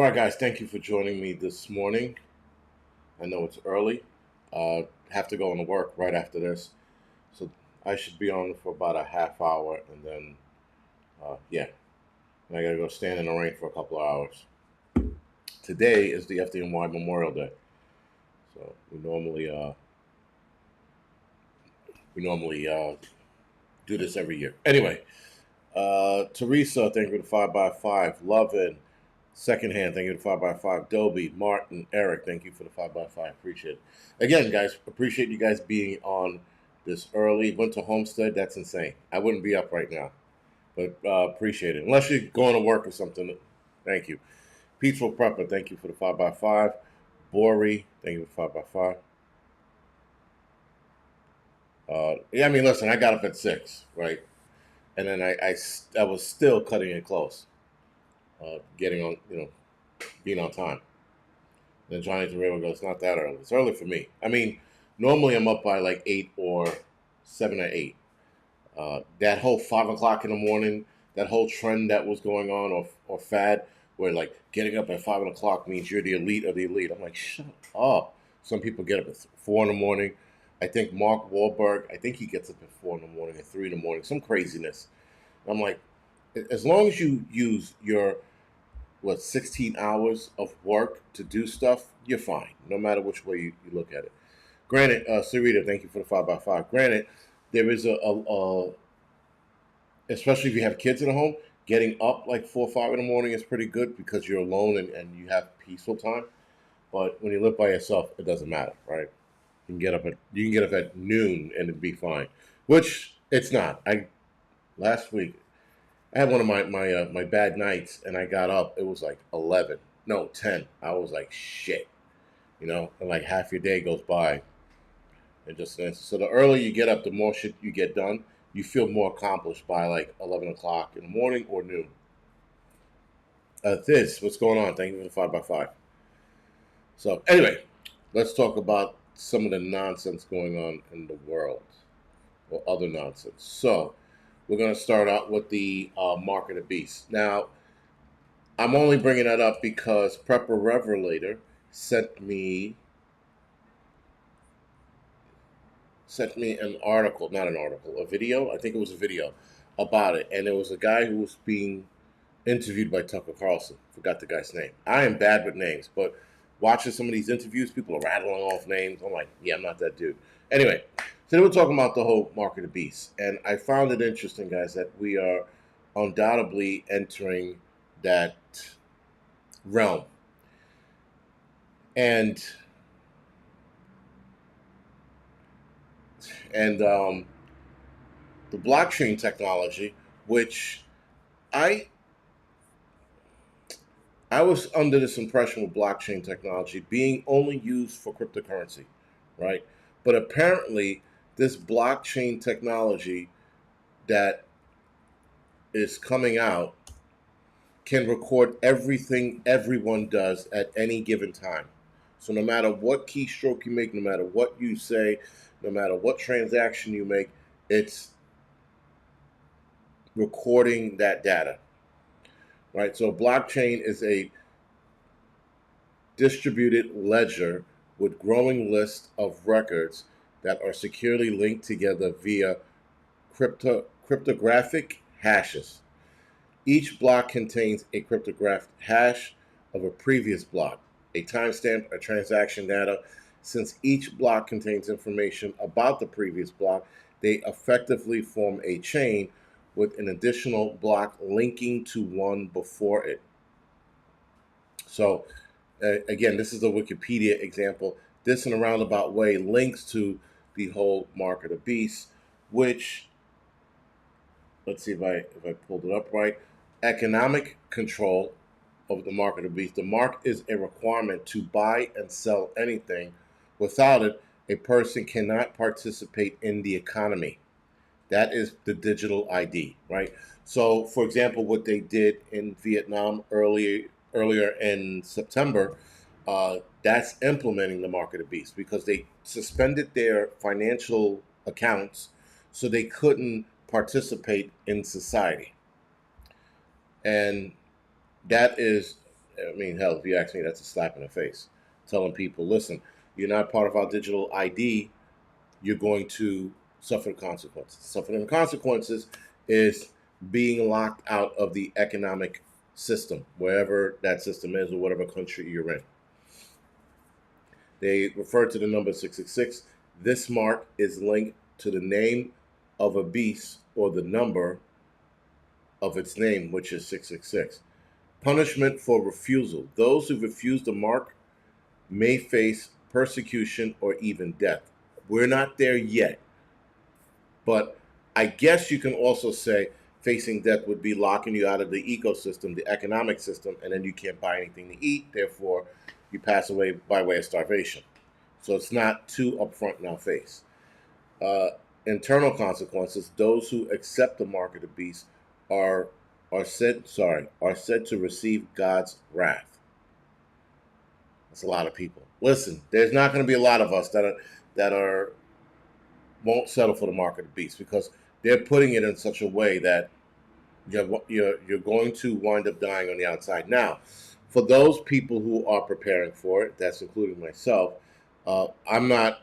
All right, guys, thank you for joining me this morning. I know it's early. Have to go into work right after this, so I should be on for about a half hour, and then yeah, and I gotta go stand in the rain for a couple of hours. Today is the FDNY Memorial Day, so we normally do this every year. Anyway, Teresa, thank you for the 5x5. Lovin, Secondhand, thank you for the 5x5. Dobie, Martin, Eric, thank you for the 5x5. Appreciate it. Again, guys, appreciate you guys being on this early. Went to Homestead, that's insane. I wouldn't be up right now, but appreciate it. Unless you're going to work or something, thank you. Peaceful Prepper, thank you for the 5x5. Bori, thank you for the 5x5. Yeah, I mean, listen, I got up at 6, right? And then I was still cutting it close, getting on, being on time. Then Johnny Torero goes, not that early. It's early for me. I mean, normally I'm up by like 8 or 7 or 8. That whole 5 o'clock in the morning, that whole trend that was going on or fad where like getting up at 5 o'clock means you're the elite of the elite. I'm like, shut up. Some people get up at 4 in the morning. I think Mark Wahlberg, I think he gets up at 4 in the morning or 3 in the morning, some craziness. I'm like, as long as you use your 16 hours of work to do stuff, you're fine, no matter which way you look at it. Granted, Sarita, thank you for the 5x5. Granted, there is especially if you have kids in the home, getting up like 4 or 5 in the morning is pretty good because you're alone and you have peaceful time. But when you live by yourself, it doesn't matter, right? You can get up at noon and it'd be fine, which it's not. Last week I had one of my bad nights, and I got up. It was like 11, no 10. I was like shit, and like half your day goes by, and so the earlier you get up, the more shit you get done. You feel more accomplished by like 11 o'clock in the morning or noon. What's going on? Thank you for the 5x5. So anyway, let's talk about some of the nonsense going on in the world, or other nonsense. So we're going to start out with the mark of the beast. Now, I'm only bringing that up because Prepper Revelator sent me an article, not an article, a video. I think it was a video about it, and it was a guy who was being interviewed by Tucker Carlson. Forgot the guy's name. I am bad with names, but watching some of these interviews, people are rattling off names. I'm like, yeah, I'm not that dude. Anyway, so they were talking about the whole mark of the beast, and I found it interesting, guys, that we are undoubtedly entering that realm. And the blockchain technology, which I I was under this impression with blockchain technology being only used for cryptocurrency, right? But apparently, this blockchain technology that is coming out can record everything everyone does at any given time. So no matter what keystroke you make, no matter what you say, no matter what transaction you make, it's recording that data, right? So blockchain is a distributed ledger with growing lists of records that are securely linked together via cryptographic hashes. Each block contains a cryptographed hash of a previous block, a timestamp, a transaction data. Since each block contains information about the previous block, they effectively form a chain with an additional block linking to one before it. So, again, this is a Wikipedia example. This, in a roundabout way, links to the whole mark of the beast, which, let's see if I pulled it up right. Economic control of the mark of the beast. The mark is a requirement to buy and sell anything. Without it, a person cannot participate in the economy. That is the digital ID, right? So, for example, what they did in Vietnam earlier in September, that's implementing the mark of the beast because they suspended their financial accounts so they couldn't participate in society. And that is I mean, hell, if you ask me, that's a slap in the face. Telling people, listen, you're not part of our digital ID, you're going to suffer the consequences. Suffering the consequences is being locked out of the economic system, wherever that system is or whatever country you're in. They refer to the number 666. This mark is linked to the name of a beast or the number of its name, which is 666. Punishment for refusal. Those who refuse the mark may face persecution or even death. We're not there yet, but I guess you can also say facing death would be locking you out of the ecosystem, the economic system, and then you can't buy anything to eat. Therefore, you pass away by way of starvation. So it's not too upfront in our face. Internal consequences. Those who accept the mark of the beast are said to receive God's wrath. That's a lot of people. Listen, there's not going to be a lot of us that are won't settle for the mark of the beast, because they're putting it in such a way that you're going to wind up dying on the outside. Now, for those people who are preparing for it, that's including myself, I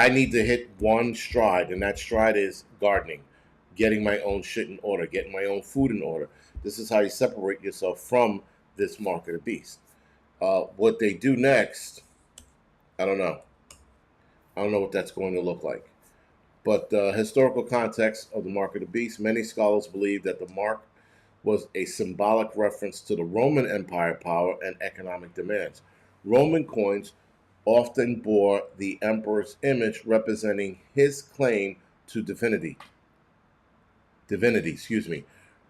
need to hit one stride, and that stride is gardening, getting my own shit in order, getting my own food in order. This is how you separate yourself from this mark of the beast. What they do next, I don't know. I don't know what that's going to look like. But the historical context of the mark of the beast, many scholars believe that the mark was a symbolic reference to the Roman Empire power and economic demands. Roman coins often bore the emperor's image, representing his claim to divinity.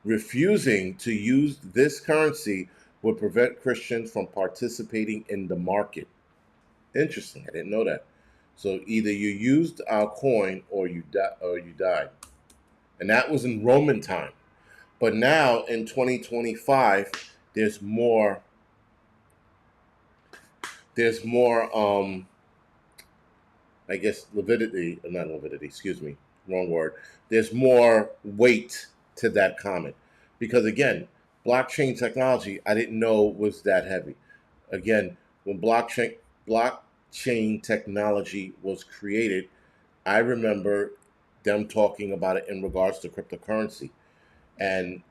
Refusing to use this currency would prevent Christians from participating in the market. Interesting. I didn't know that. So either you used our coin or you died. And that was in Roman time. But now in 2025, there's more I guess not lividity, excuse me, wrong word. There's more weight to that comment. Because again, blockchain technology, I didn't know was that heavy. Again, when blockchain technology was created, I remember them talking about it in regards to cryptocurrency. And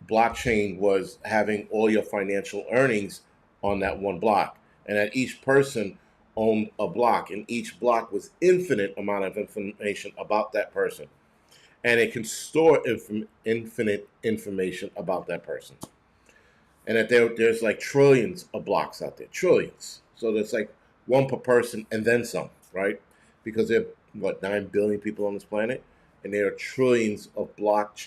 blockchain was having all your financial earnings on that one block. And that each person owned a block, and each block was infinite amount of information about that person. And it can store infinite information about that person. And that there's like trillions of blocks out there, trillions. So there's like one per person and then some, right? Because there are 9 billion people on this planet, and there are trillions of blocks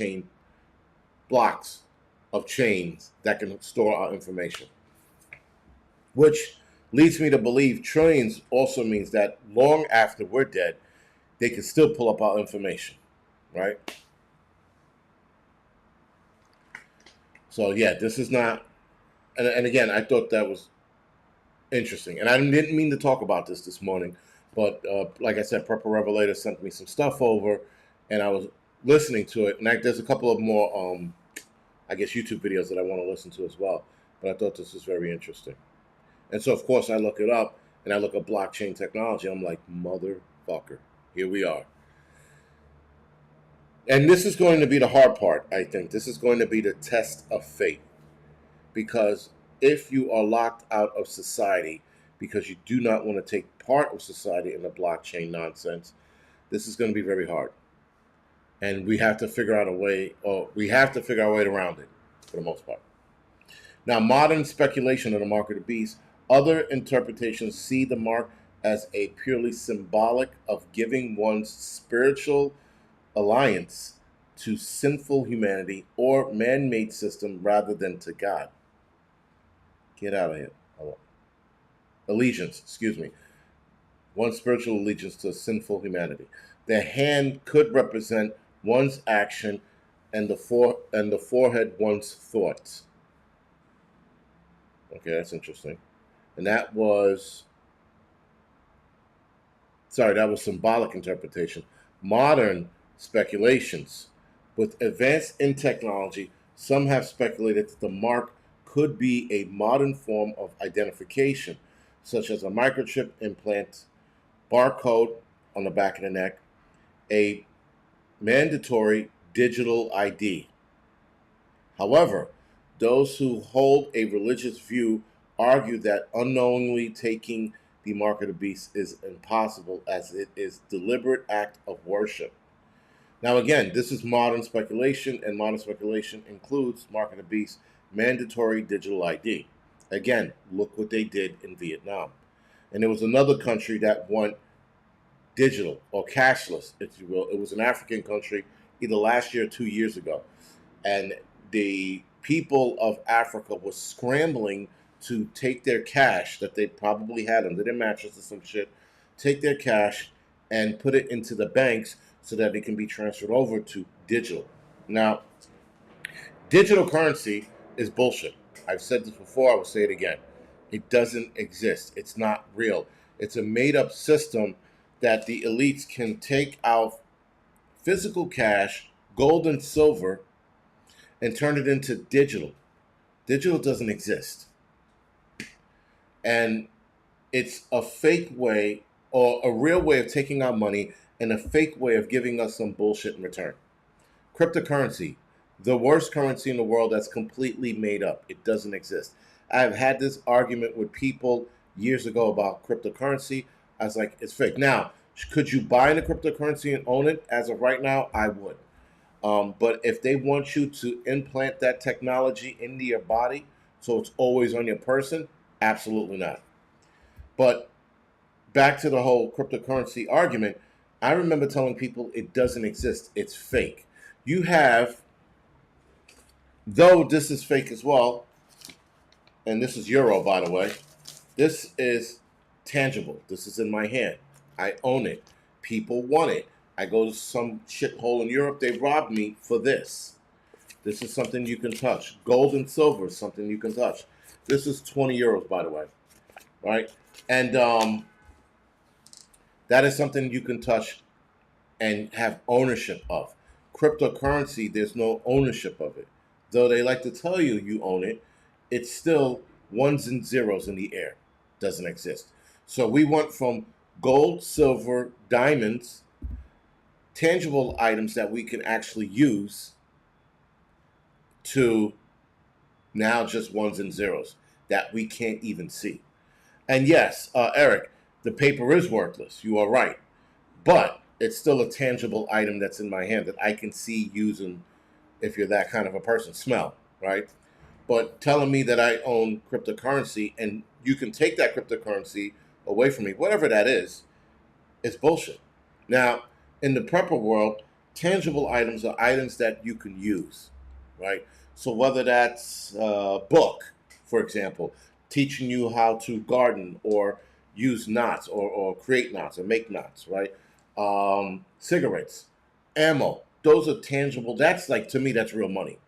of chains that can store our information. Which leads me to believe trillions also means that long after we're dead, they can still pull up our information, right? So yeah, this is not, and again, I thought that was interesting. And I didn't mean to talk about this morning, but like I said, Prepper Revelator sent me some stuff over, and I was listening to it. And there's a couple of more, I guess, YouTube videos that I want to listen to as well. But I thought this was very interesting. And so, of course, I look it up, and I look at blockchain technology. I'm like, motherfucker, here we are. And this is going to be the hard part, I think. This is going to be the test of faith. Because if you are locked out of society because you do not want to take part of society in the blockchain nonsense, this is going to be very hard. And we have to figure out a way, or we have to figure out a way around it, for the most part. Now, modern speculation of the mark of the beast, other interpretations see the mark as a purely symbolic of giving one's spiritual alliance to sinful humanity or man-made system rather than to God. Get out of here. Allegiance, excuse me. One's spiritual allegiance to sinful humanity. The hand could represent one's action, and the forehead one's thoughts. Okay, that's interesting. And that was symbolic interpretation. Modern speculations. With advance in technology, some have speculated that the mark could be a modern form of identification, such as a microchip implant, barcode on the back of the neck, a mandatory digital ID. However, those who hold a religious view argue that unknowingly taking the mark of the beast is impossible, as it is deliberate act of worship. Now, again, this is modern speculation, and modern speculation includes mark of the beast mandatory digital ID. Again, look what they did in Vietnam. And there was another country that went digital or cashless, if you will. It was an African country, either last year or 2 years ago. And the people of Africa were scrambling to take their cash that they probably had under their mattress or some shit, take their cash and put it into the banks so that it can be transferred over to digital. Now, digital currency is bullshit. I've said this before, I will say it again. It doesn't exist. It's not real. It's a made up system that the elites can take out physical cash, gold and silver, and turn it into digital. Digital doesn't exist. And it's a fake way or a real way of taking our money and a fake way of giving us some bullshit in return. Cryptocurrency, the worst currency in the world that's completely made up. It doesn't exist. I've had this argument with people years ago about cryptocurrency. I was like, it's fake. Now, could you buy the cryptocurrency and own it? As of right now, I would. But if they want you to implant that technology into your body so it's always on your person, absolutely not. But back to the whole cryptocurrency argument, I remember telling people it doesn't exist. It's fake. You have, though this is fake as well, and this is euro, by the way, this is tangible. This is in my hand. I own it. People want it. I go to some shithole in Europe, they robbed me for this. This is something you can touch. Gold and silver is something you can touch. This is 20 euros, by the way. Right? And that is something you can touch and have ownership of. Cryptocurrency, there's no ownership of it. Though they like to tell you you own it, it's still ones and zeros in the air. Doesn't exist. So we went from gold, silver, diamonds, tangible items that we can actually use, to now just ones and zeros that we can't even see. And yes, Eric, the paper is worthless. You are right. But it's still a tangible item that's in my hand that I can see using if you're that kind of a person. Smell, right? But telling me that I own cryptocurrency and you can take that cryptocurrency away from me, whatever that is bullshit. Now, in the prepper world, tangible items are items that you can use, right? So whether that's a book, for example, teaching you how to garden or use knots or create knots or make knots, right? Cigarettes, ammo, those are tangible. That's like, to me, that's real money.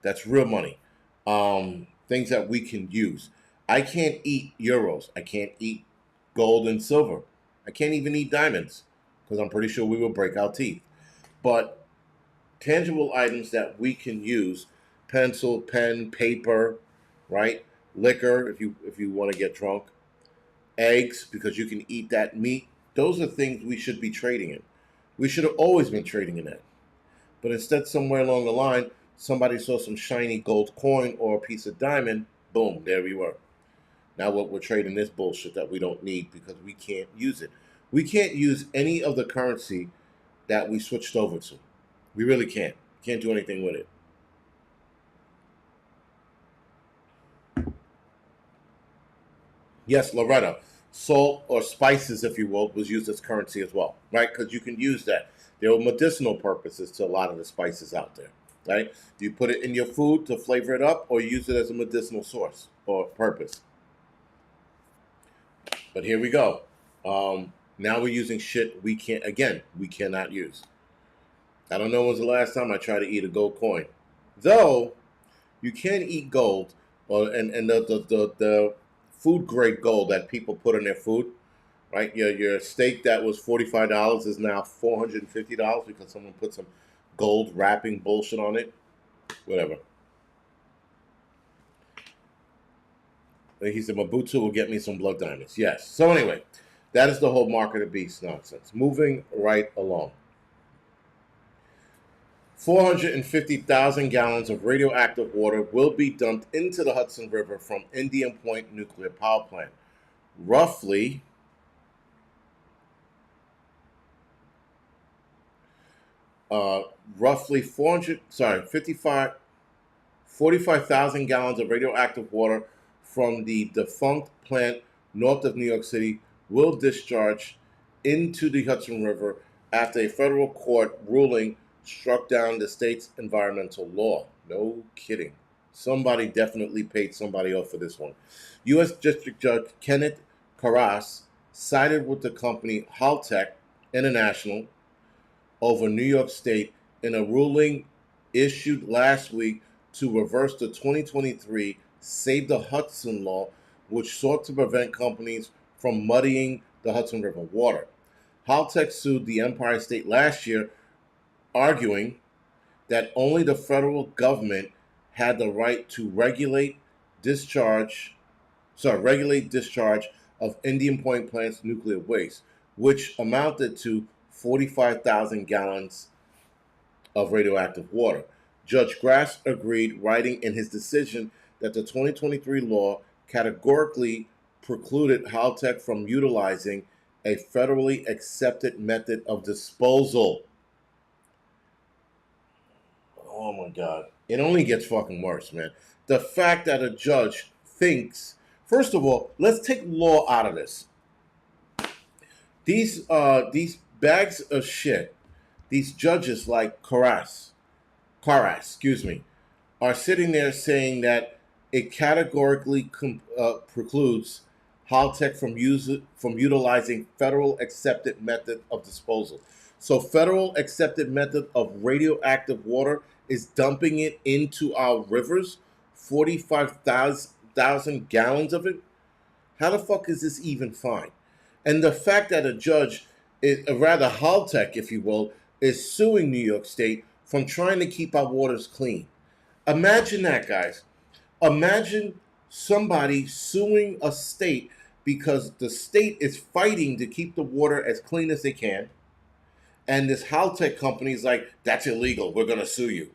That's real money. Things that we can use. I can't eat euros. I can't eat gold and silver. I can't even eat diamonds because I'm pretty sure we will break our teeth. But tangible items that we can use, pencil, pen, paper, right? Liquor if you want to get drunk, eggs because you can eat that meat. Those are things we should be trading in. We should have always been trading in that. But instead, somewhere along the line, somebody saw some shiny gold coin or a piece of diamond. Boom, there we were. Now we're trading this bullshit that we don't need because we can't use it. We can't use any of the currency that we switched over to. We really can't. Can't do anything with it. Yes, Loretta, salt or spices, if you will, was used as currency as well, right? Because you can use that. There are medicinal purposes to a lot of the spices out there, right? You put it in your food to flavor it up or use it as a medicinal source or purpose. But here we go. Now we're using shit we can't, again, we cannot use. I don't know when was the last time I tried to eat a gold coin. Though, you can eat gold, and the food grade gold that people put in their food, right? Your steak that was $45 is now $450 because someone put some gold wrapping bullshit on it. Whatever. He said, Mabutu will get me some blood diamonds. Yes. So anyway, that is the whole mark of the beast nonsense. Moving right along. 450,000 gallons of radioactive water will be dumped into the Hudson River from Indian Point Nuclear Power Plant. Roughly 45,000 gallons of radioactive water from the defunct plant north of New York City will discharge into the Hudson River after a federal court ruling struck down the state's environmental law. No kidding. Somebody definitely paid somebody off for this one. U.S. District Judge Kenneth Carras sided with the company Haltech International over New York State in a ruling issued last week to reverse the 2023 Save the Hudson law, which sought to prevent companies from muddying the Hudson River water. Haltech sued the Empire State last year, arguing that only the federal government had the right to regulate discharge of Indian Point plant's nuclear waste, which amounted to 45,000 gallons of radioactive water. Judge Grass agreed, writing in his decision that the 2023 law categorically precluded Haltech from utilizing a federally accepted method of disposal. Oh my God. It only gets fucking worse, man. The fact that a judge thinks, first of all, let's take law out of this. These bags of shit, these judges like Carras, are sitting there saying that it categorically precludes Haltech from utilizing federal accepted method of disposal. So federal accepted method of radioactive water is dumping it into our rivers, 45,000 gallons of it. How the fuck is this even fine? And the fact that a judge, rather Haltech, if you will, is suing New York State from trying to keep our waters clean. Imagine that, guys. Imagine somebody suing a state because the state is fighting to keep the water as clean as they can. And this Haltech company is like, that's illegal. We're going to sue you.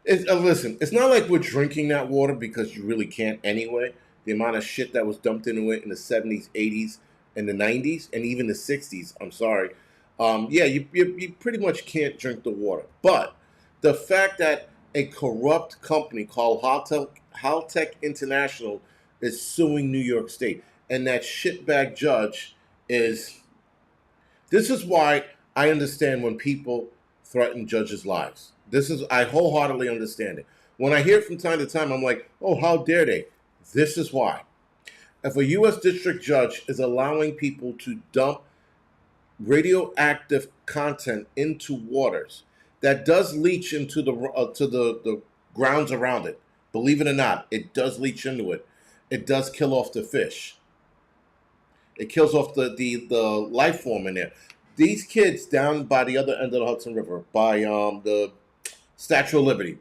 Listen, it's not like we're drinking that water because you really can't anyway. The amount of shit that was dumped into it in the 70s, 80s, and the 90s, and even the 60s, I'm sorry. You pretty much can't drink the water. But the fact that a corrupt company called Haltech International is suing New York State, and that shitbag judge is... This is why I understand when people threaten judges' lives. I wholeheartedly understand it. When I hear it from time to time, I'm like, oh, how dare they? This is why. If a U.S. district judge is allowing people to dump radioactive content into waters, that does leach into the grounds around it. Believe it or not, it does leach into it. It does kill off the fish. It kills off the life form in there. These kids down by the other end of the Hudson River, by the Statue of Liberty,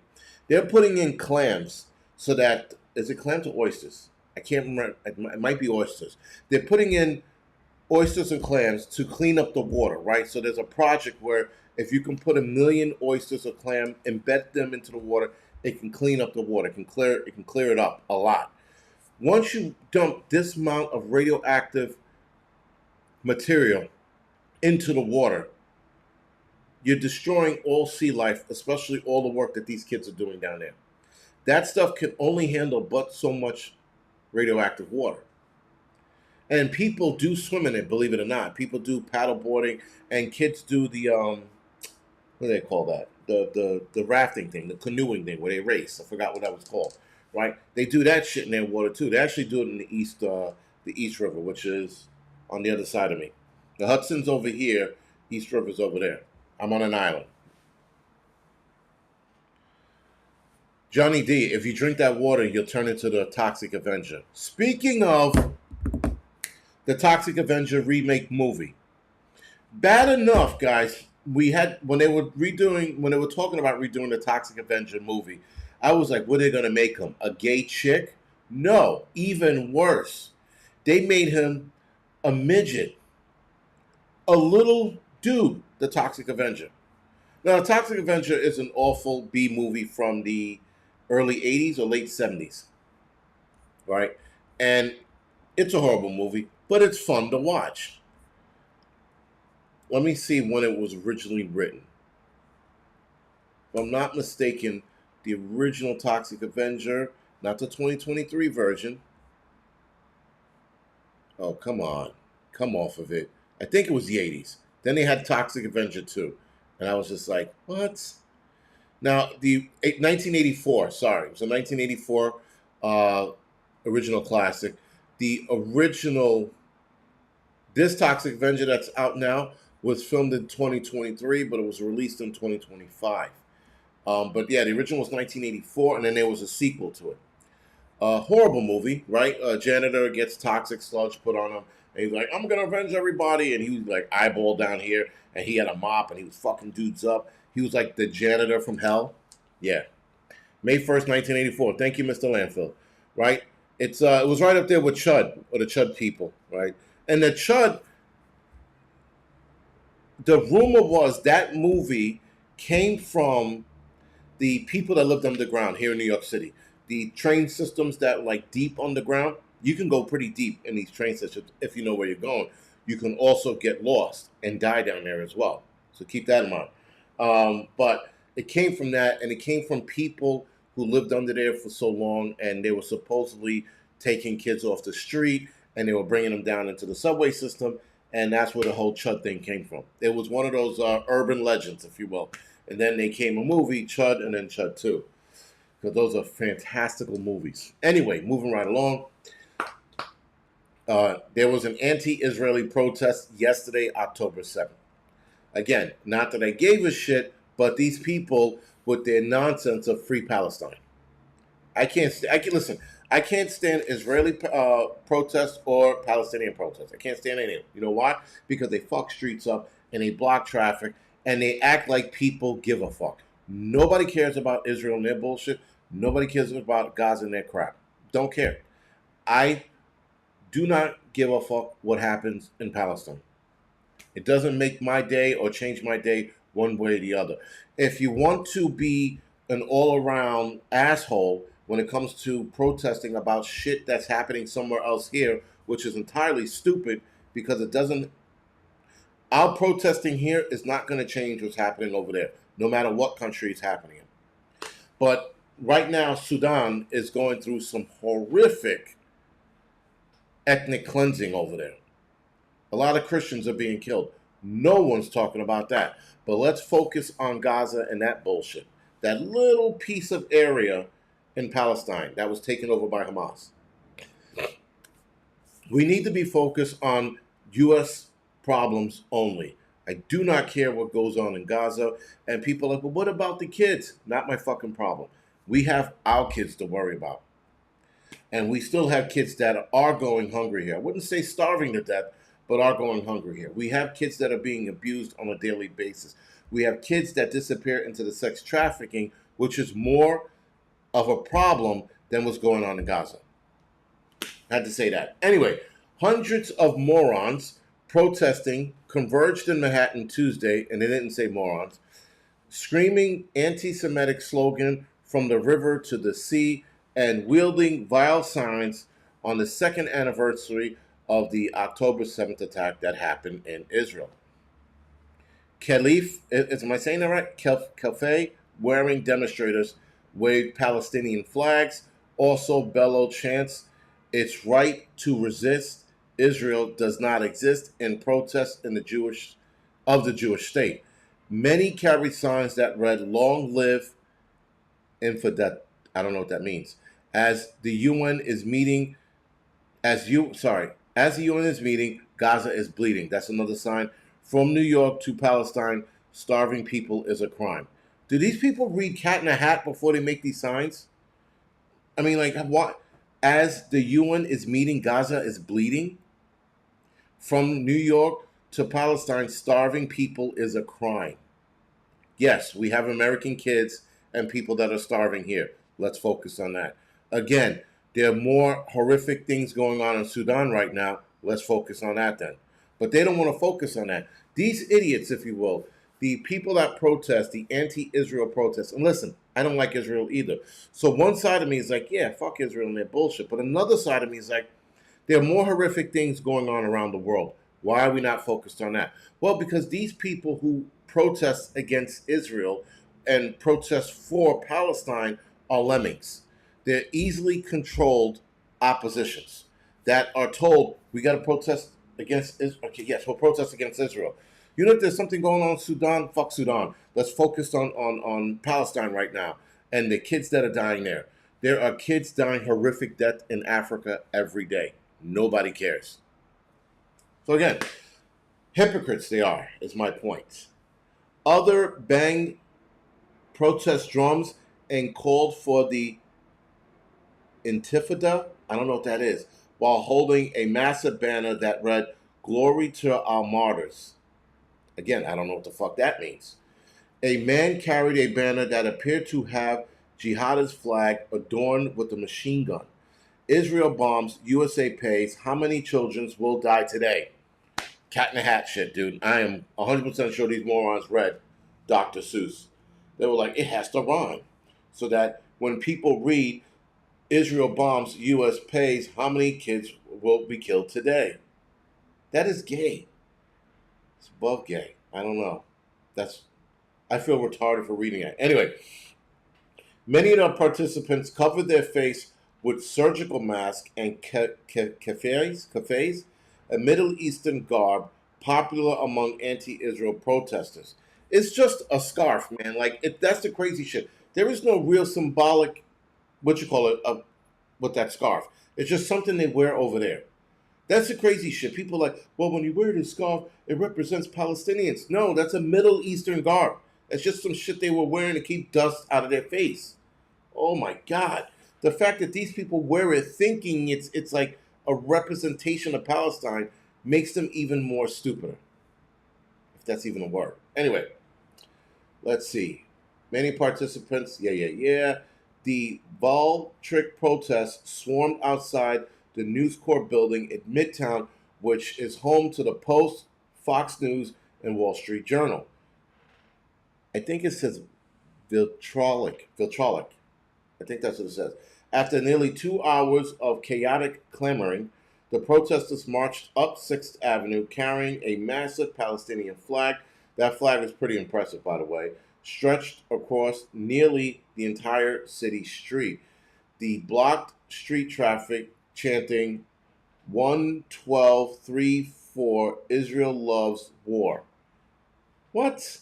they're putting in clams so that, is it clams or oysters? I can't remember. It might be oysters. They're putting in oysters and clams to clean up the water, right? So there's a project where if you can put 1 million oysters or clam, embed them into the water, it can clean up the water. It can clear it up a lot. Once you dump this amount of radioactive material into the water, you're destroying all sea life, especially all the work that these kids are doing down there. That stuff can only handle but so much radioactive water. And people do swim in it, believe it or not. People do paddle boarding, and kids do the what do they call that? The rafting thing, the canoeing thing, where they race. I forgot what that was called. Right? They do that shit in their water too. They actually do it in the East River, which is on the other side of me. The Hudson's over here, East River's over there. I'm on an island. Johnny D, if you drink that water, you'll turn into the Toxic Avenger. Speaking of the Toxic Avenger remake movie, bad enough, guys. When they were talking about redoing the Toxic Avenger movie, I was like, what are they going to make him? A gay chick? No, even worse. They made him a midget, a little dude, the Toxic Avenger. Now, Toxic Avenger is an awful B movie from the early 80s or late 70s, right? And it's a horrible movie, but it's fun to watch. Let me see when it was originally written. If I'm not mistaken, the original Toxic Avenger, not the 2023 version. Oh, come on. Come off of it. I think it was the 80s. Then they had Toxic Avenger 2. And I was just like, what? Now, the 1984, sorry, it was a 1984 original classic. The original, this Toxic Avenger that's out now was filmed in 2023, but it was released in 2025. But yeah, the original was 1984, and then there was a sequel to it. Horrible movie, right? A janitor gets toxic sludge put on him, and he's like, I'm gonna avenge everybody, and he was like eyeball down here, and he had a mop, and he was fucking dudes up. He was like the janitor from hell. Yeah. May 1st, 1984. Thank you, Mr. Landfill. Right? It was right up there with Chud, or the Chud people, right? And the Chud, the rumor was that movie came from the people that lived underground here in New York City. The train systems that like deep underground, you can go pretty deep in these train systems if you know where you're going. You can also get lost and die down there as well. So keep that in mind. But it came from that, and it came from people who lived under there for so long, and they were supposedly taking kids off the street, and they were bringing them down into the subway system, and that's where the whole Chud thing came from. It was one of those urban legends, if you will. And then they came a movie, Chud, and then Chud 2. Because those are fantastical movies. Anyway, moving right along. There was an anti-Israeli protest yesterday, October 7th. Again, not that I gave a shit, but these people with their nonsense of free Palestine. I can't stand Israeli protests or Palestinian protests. I can't stand any of them. You know why? Because they fuck streets up and they block traffic and they act like people give a fuck. Nobody cares about Israel and their bullshit. Nobody cares about Gaza and their crap. Don't care. I do not give a fuck what happens in Palestine. It doesn't make my day or change my day one way or the other. If you want to be an all-around asshole when it comes to protesting about shit that's happening somewhere else here, which is entirely stupid because it doesn't... Our protesting here is not going to change what's happening over there, no matter what country it's happening in. But right now, Sudan is going through some horrific ethnic cleansing over there. A lot of Christians are being killed. No one's talking about that. But let's focus on Gaza and that bullshit. That little piece of area in Palestine that was taken over by Hamas. We need to be focused on U.S. problems only. I do not care what goes on in Gaza. And people are like, well, what about the kids? Not my fucking problem. We have our kids to worry about. And we still have kids that are going hungry here. I wouldn't say starving to death, but are going hungry here. We have kids that are being abused on a daily basis. We have kids that disappear into the sex trafficking, which is more of a problem than what's going on in Gaza. I had to say that. Anyway, hundreds of morons protesting converged in Manhattan Tuesday, and they didn't say morons, screaming anti-Semitic slogan from the river to the sea and wielding vile signs on the second anniversary of the October 7th attack that happened in Israel. Am I saying that right? Cafe wearing demonstrators waved Palestinian flags, also bellowed chants, "It's right to resist. Israel does not exist," in protest of the Jewish state. Many carried signs that read, "Long live infidel." I don't know what that means. As the UN is meeting, as the UN is meeting, Gaza is bleeding. That's another sign. From New York to Palestine, starving people is a crime. Do these people read Cat in a Hat before they make these signs? I mean, like, what? As the UN is meeting, Gaza is bleeding? From New York to Palestine, starving people is a crime. Yes, we have American kids and people that are starving here. Let's focus on that. Again, there are more horrific things going on in Sudan right now. Let's focus on that then. But they don't want to focus on that. These idiots, if you will, the people that protest, the anti-Israel protests, and listen, I don't like Israel either. So one side of me is like, yeah, fuck Israel and their bullshit. But another side of me is like, there are more horrific things going on around the world. Why are we not focused on that? Well, because these people who protest against Israel and protest for Palestine are lemmings. They're easily controlled oppositions that are told, we got to protest against Israel. Okay, yes, we'll protest against Israel. You know, if there's something going on in Sudan, fuck Sudan. Let's focus on Palestine right now and the kids that are dying there. There are kids dying horrific death in Africa every day. Nobody cares. So again, hypocrites they are, is my point. Other banged protest drums and called for the Intifada, I don't know what that is, while holding a massive banner that read, "Glory to our martyrs." Again, I don't know what the fuck that means. A man carried a banner that appeared to have jihadist flag adorned with a machine gun. Israel bombs, USA pays, how many children will die today? Cat in the hat shit, dude. I am 100% sure these morons read Dr. Seuss. They were like, it has to rhyme. So that when people read Israel bombs, US pays, how many kids will be killed today? That is gay. It's above gay. I don't know. I feel retarded for reading it. Anyway, many of the participants covered their face with surgical masks and kafes, a Middle Eastern garb popular among anti-Israel protesters. It's just a scarf, man. Like that's the crazy shit. There is no real symbolic, with that scarf. It's just something they wear over there. That's the crazy shit. People are like, well, when you wear this scarf, it represents Palestinians. No, that's a Middle Eastern garb. It's just some shit they were wearing to keep dust out of their face. Oh my God. The fact that these people wear it thinking it's like a representation of Palestine makes them even more stupider. If that's even a word. Anyway, let's see. Many participants, yeah. The Voltric protests swarmed outside the News Corp building in Midtown, which is home to the Post, Fox News, and Wall Street Journal. I think it says Viltrolic. I think that's what it says. After nearly 2 hours of chaotic clamoring, the protesters marched up 6th Avenue carrying a massive Palestinian flag. That flag is pretty impressive, by the way, stretched across nearly the entire city street. The blocked street traffic chanting 1-12-3-4, Israel loves war. What?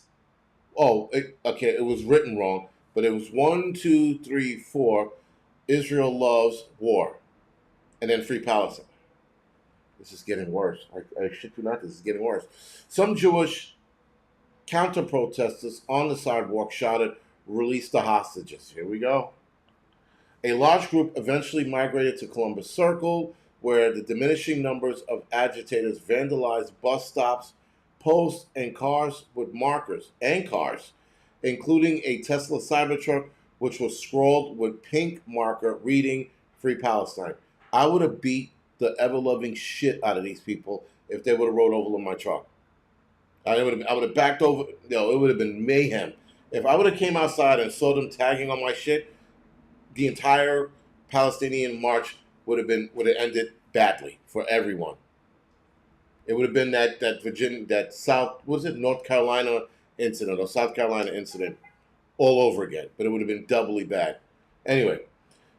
Oh, okay, it was written wrong, but it was 1-2-3-4, Israel loves war, and then free Palestine. This is getting worse. I shit you not, this is getting worse. Some Jewish counter-protesters on the sidewalk shouted, "Release the hostages." Here we go. A large group eventually migrated to Columbus Circle, where the diminishing numbers of agitators vandalized bus stops, posts, and cars with markers, including a Tesla Cybertruck, which was scrawled with pink marker reading "Free Palestine." I would have beat the ever-loving shit out of these people if they would have rode over in my truck. I would have backed over. No, it would have been mayhem. If I would have came outside and saw them tagging on my shit, the entire Palestinian march would have ended badly for everyone. It would have been that North Carolina incident or South Carolina incident all over again, but it would have been doubly bad. Anyway,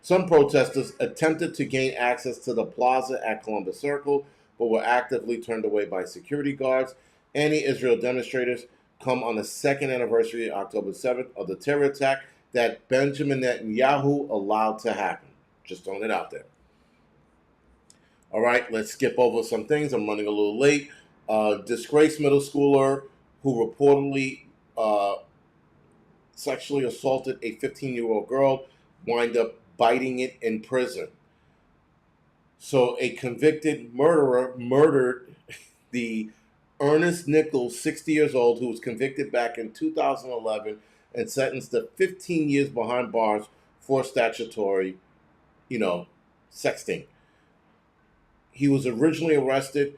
some protesters attempted to gain access to the plaza at Columbus Circle, but were actively turned away by security guards. Anti-Israel demonstrators come on the second anniversary, October 7th, of the terror attack that Benjamin Netanyahu allowed to happen. Just throwing it out there. All right, let's skip over some things. I'm running a little late. Disgraced middle schooler who reportedly sexually assaulted a 15-year-old girl wind up biting it in prison. So a convicted murderer murdered the Ernest Nichols, 60 years old, who was convicted back in 2011 and sentenced to 15 years behind bars for statutory, sexting. He was originally arrested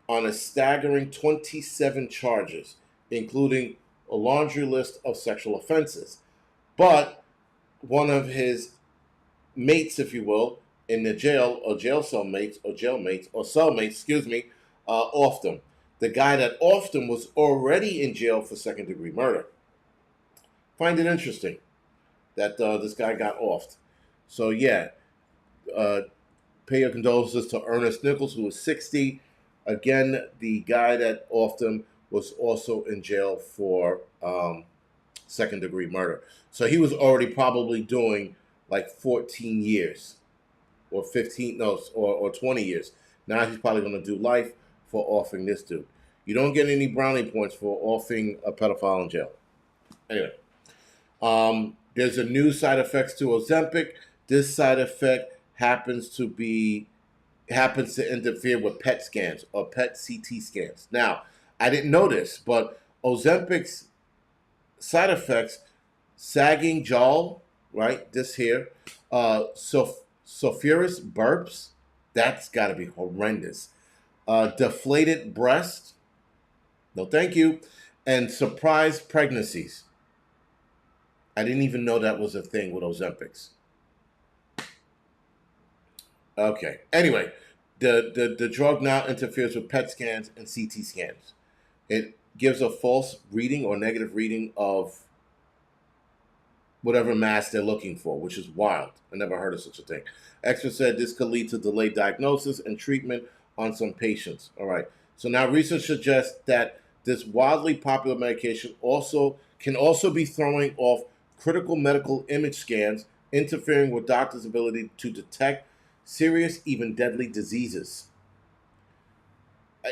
on a staggering 27 charges, including a laundry list of sexual offenses. But one of his mates, if you will, in the jail, or jail cellmates, or jailmates, or cellmates, offed him. The guy that offed him was already in jail for second-degree murder. Find it interesting that this guy got offed. So yeah, pay your condolences to Ernest Nichols, who was 60. Again, the guy that offed him was also in jail for second-degree murder. So he was already probably doing like 14 years or 15, no, or 20 years. Now he's probably going to do life for offing this dude. You don't get any brownie points for offing a pedophile in jail. Anyway, there's a new side effects to Ozempic. This side effect happens to interfere with PET scans or PET CT scans. Now, I didn't know this, but Ozempic's side effects: sagging jaw, right? This here, sulfurous burps. That's got to be horrendous. Deflated breast. No, thank you. And surprise pregnancies. I didn't even know that was a thing with Ozempics. Okay. Anyway, the drug now interferes with PET scans and CT scans. It gives a false reading or negative reading of whatever mass they're looking for, which is wild. I never heard of such a thing. Experts said this could lead to delayed diagnosis and treatment on some patients. All right. So now research suggests that this wildly popular medication can also be throwing off critical medical image scans, interfering with doctors' ability to detect serious, even deadly diseases.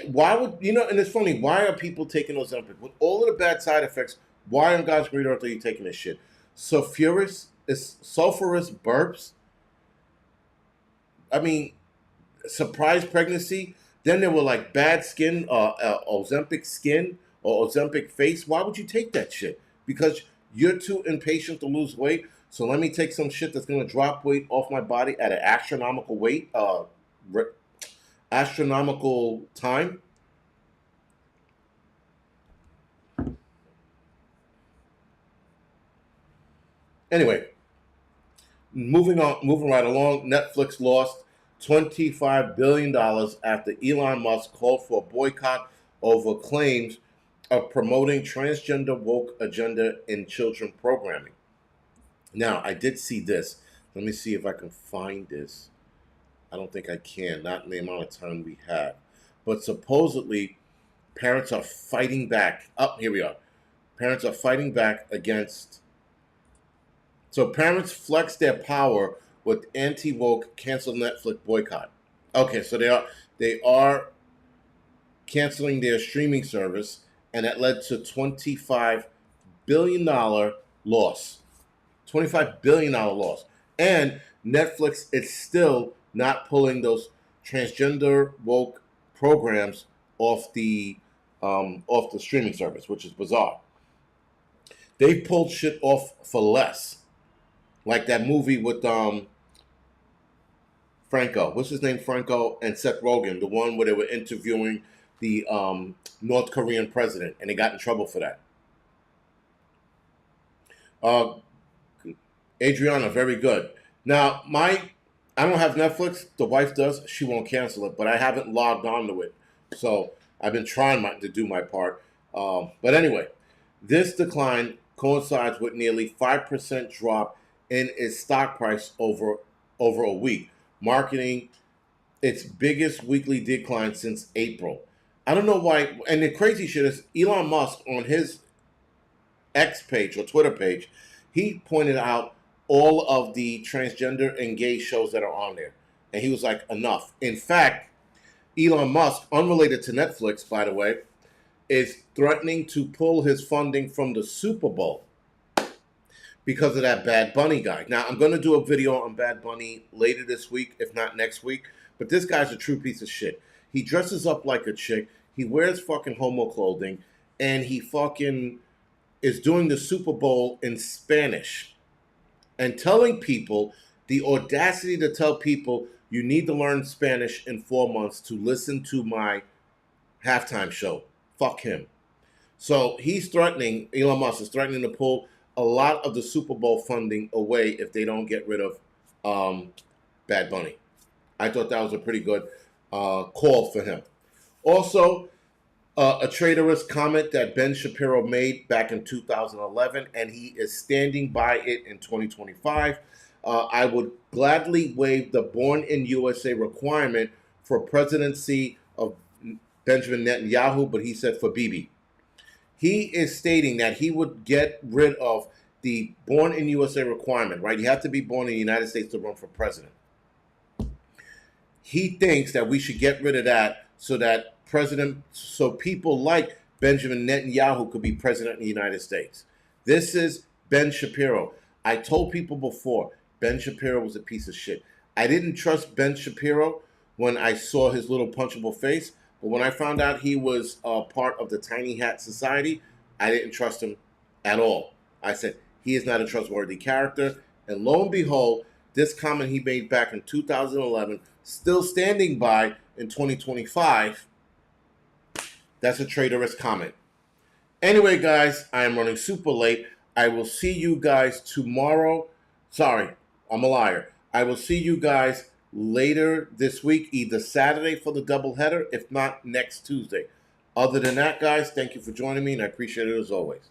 Why would, and it's funny, why are people taking Ozempic? With all of the bad side effects, why on God's great earth are you taking this shit? Sulfurous burps. I mean, surprise pregnancy. Then there were like bad skin, Ozempic skin or Ozempic face. Why would you take that shit? Because you're too impatient to lose weight. So let me take some shit that's going to drop weight off my body at an astronomical astronomical time. Anyway, moving right along. Netflix lost $25 billion after Elon Musk called for a boycott over claims of promoting transgender woke agenda in children programming. Now, I did see this. Let me see if I can find this. I don't think I can, not in the amount of time we have. But supposedly, parents are fighting back. Oh, here we are. Parents are fighting back against... So parents flex their power with anti-woke cancel Netflix boycott. Okay, so they are canceling their streaming service, and that led to $25 billion loss. $25 billion loss. And Netflix is still not pulling those transgender woke programs off the streaming service, which is bizarre. They pulled shit off for less. Like that movie with Franco. What's his name? Franco and Seth Rogen. The one where they were interviewing the North Korean president, and they got in trouble for that. Adriana, very good. Now, I don't have Netflix. The wife does. She won't cancel it, but I haven't logged on to it. So I've been trying to do my part. But anyway, this decline coincides with nearly 5% drop in its stock price over a week, marking its biggest weekly decline since April. I don't know why. And the crazy shit is Elon Musk on his X page or Twitter page, he pointed out all of the transgender and gay shows that are on there. And he was like, enough. In fact, Elon Musk, unrelated to Netflix, by the way, is threatening to pull his funding from the Super Bowl because of that Bad Bunny guy. Now, I'm going to do a video on Bad Bunny later this week, if not next week. But this guy's a true piece of shit. He dresses up like a chick. He wears fucking homo clothing. And he fucking is doing the Super Bowl in Spanish. and telling people the audacity to tell people you need to learn Spanish in 4 months to listen to my halftime show. Fuck him. So he's threatening, Elon Musk is threatening to pull a lot of the Super Bowl funding away if they don't get rid of Bad Bunny. I thought that was a pretty good call for him. Also, a traitorous comment that Ben Shapiro made back in 2011, and he is standing by it in 2025. I would gladly waive the Born in USA requirement for presidency of Benjamin Netanyahu, but he said for Bibi. He is stating that he would get rid of the Born in USA requirement, right? You have to be born in the United States to run for president. He thinks that we should get rid of that so people like Benjamin Netanyahu could be president of the United States. This is Ben Shapiro. I told people before, Ben Shapiro was a piece of shit. I didn't trust Ben Shapiro when I saw his little punchable face, but when I found out he was part of the Tiny Hat Society, I didn't trust him at all. I said, he is not a trustworthy character. And lo and behold, this comment he made back in 2011, still standing by in 2025, that's a traitorous comment. Anyway, guys, I am running super late. I will see you guys tomorrow. Sorry, I'm a liar. I will see you guys later this week, either Saturday for the doubleheader, if not next Tuesday. Other than that, guys, thank you for joining me, and I appreciate it as always.